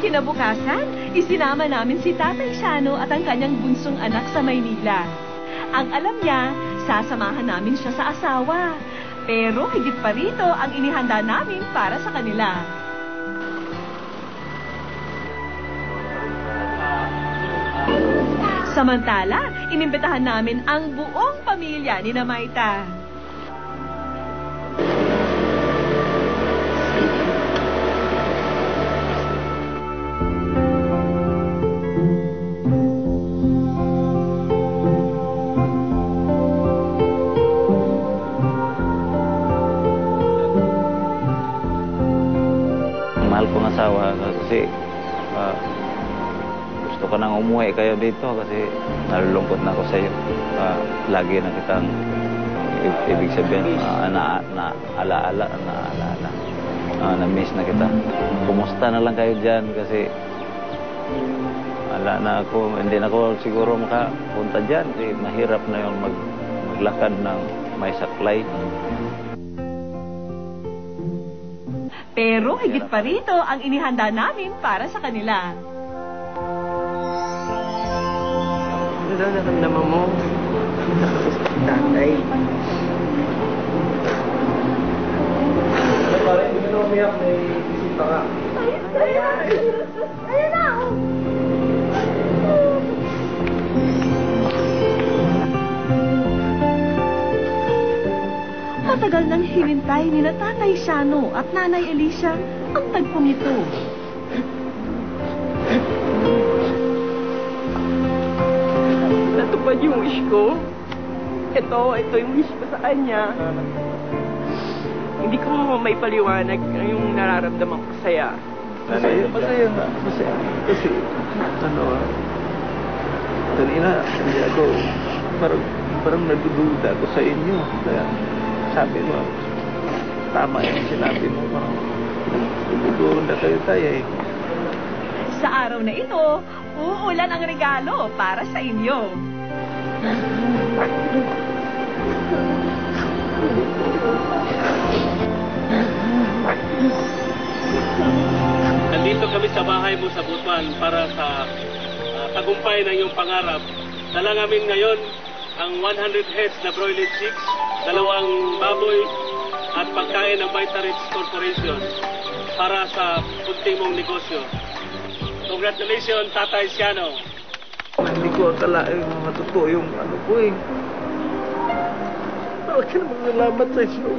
Kinabukasan, isinama namin si Tatay Shano at ang kanyang bunsong anak sa Maynila. Ang alam niya, sasamahan namin siya sa asawa. Pero higit pa rito ang inihanda namin para sa kanila. Samantala, inimbitahan namin ang buong pamilya ni Maita. Mahal kong asawa kasi gusto ko nang umuwi kayo dito kasi nalulungkot na ako sa iyo. Lagi na kitang ibig sabihin alaala. Na-miss na kita. Kumusta na lang kayo dyan kasi hindi na ako siguro makapunta dyan kasi mahirap na yung maglakad ng may saklay. Pero higit pa rito ang inihanda namin para sa kanila. Ano naman mo? Tatay. Parang hindi mo na umiyak, may bisita ka. Ayun na! Matagal nang hinintay ni Tatay Shano at Nanay Alicia ang tagpong ito. Natupad yung wish ko. Ito yung wish ko sa kanya. Hindi ko may paliwanag yung nararamdaman ko saya. Masaya nga. Masaya. Kasi, kanina, hindi ako, parang nagdududa ako sa inyo. Kaya, sabi mo, tama yung sinabi mo, parang nagdududa kayo tayo eh. Sa araw na ito, uulan ang regalo para sa inyo. Nandito kami sa bahay mo sa Butuan para sa tagumpay ng iyong pangarap. Dala namin ngayon ang 100 heads na broiler chicks, 2 baboy at pagkain ng Vitarich Corporation para sa punting mong negosyo. Congratulations, Tatay Shano. Hindi ko akalain matutuo yung ko eh. Pero ka naman nalamat sa inyo.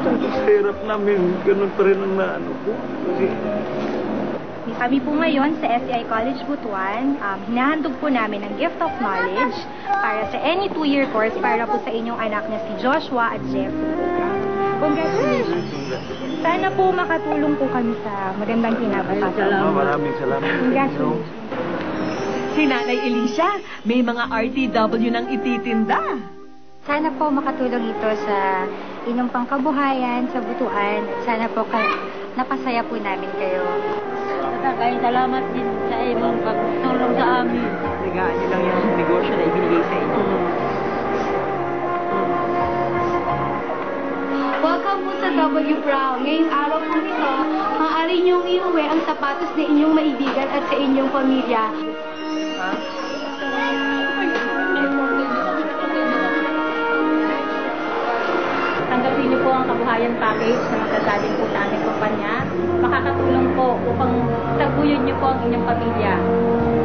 Sa hirap namin, ganun pa rin ang ko. Kasi... Kami po ngayon sa SEI College Butuan, hinahandog po namin ang gift of knowledge para sa any 2-year course para po sa inyong anak na si Joshua at Jeffrey. Congratulations. Sana po makatulong po kami sa magandang kinabukasan. Maraming salamat. Congratulations. Si Nanay Alicia, may mga RTW nang ititinda. Sana po makatulong ito sa inyong pangkabuhayan sa Butuan. Sana po napasaya po namin kayo. Kaya salamat din sa imong pagtulong sa amin. Ligaan niyo lang yung negosyo na ibinigay sa inyo. Welcome po sa W Brown. Ngayong araw po ito, maaari niyong iuwi ang sapatos na inyong maibigan at sa inyong pamilya. Tanggapin niyo po ang kabuhayan package na magsasaling po sa aming kumpanya. Makakatulong po upang taguyod niyo po ang inyong pamilya.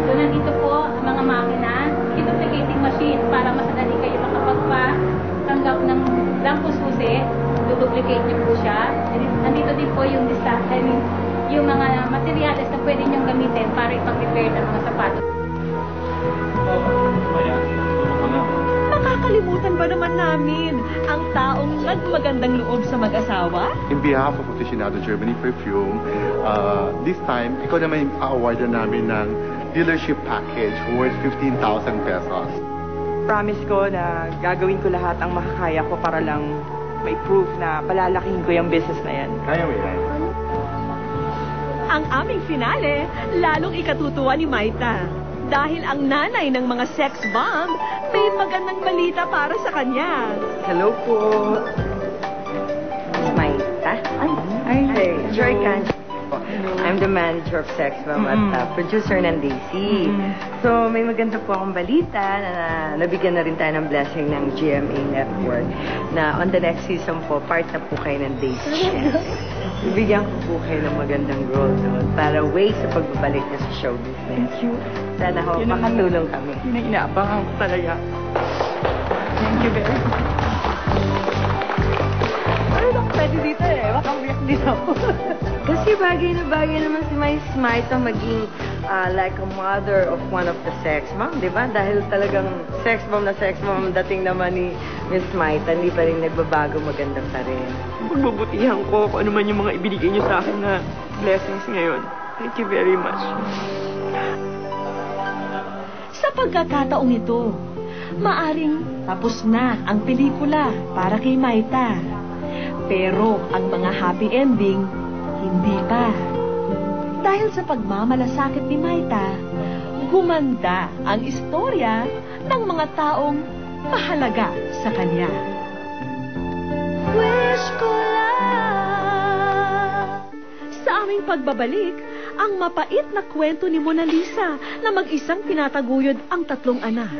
So nandito po ang mga makina, duplicating machine para mas madali kayo makapagpatanggap ng blanco susi. Duplicate niyo po siya. Nandito din po yung yung mga materyales na pwede niyong gamitin para ipag-repair ng mga sapatos. Makakalimutan ba naman namin ang taong nagmagandang loob sa mag-asawa? In behalf of Aficionado Germany Perfume, this time, ikaw naman a-awardan namin ng dealership package worth 15,000 pesos. Promise ko na gagawin ko lahat ang makakaya ko para lang may proof na palalakihin ko yung business na yan. Kaya mo yan. Ang aming finale, lalong ikatutuwa ni Maita. Dahil ang nanay ng mga sex bomb, may magandang balita para sa kanya. Hello po. Maita? Ay, Joy Can. manager of Sex Bomb at producer ng Daisy. So, may maganda po akong balita na nabigyan na rin tayo ng blessing ng GMA Network na on the next season po, part na po kayo ng Daisy. Bibigyan ko po kayo ng magandang role doon para way sa pagbabalik niya sa show business. Thank you. Sana ho, makatulong kami. Yun ang inaabangan ko talaga. Thank you very much. Ano lang pwede dito eh? Baka umiyak din ako. Kasi bagay na bagay naman si May Smite ang maging like a mother of one of the sex bomb, di ba? Dahil talagang sex bomb dating naman ni Miss Smite, hindi pa rin nagbabago, maganda pa rin. Pagbubutihan ko kung ano man yung mga ibinigay niyo sa akin na blessings ngayon. Thank you very much. Sa pagkakataong ito, maaring tapos na ang pelikula para kay Maita. Pero ang mga happy ending, hindi pa. Dahil sa pagmamalasakit ni Maita, gumanda ang istorya ng mga taong mahalaga sa kanya. Wish ko lang sa aming pagbabalik ang mapait na kwento ni Mona Lisa na mag-isang tinataguyod ang tatlong anak.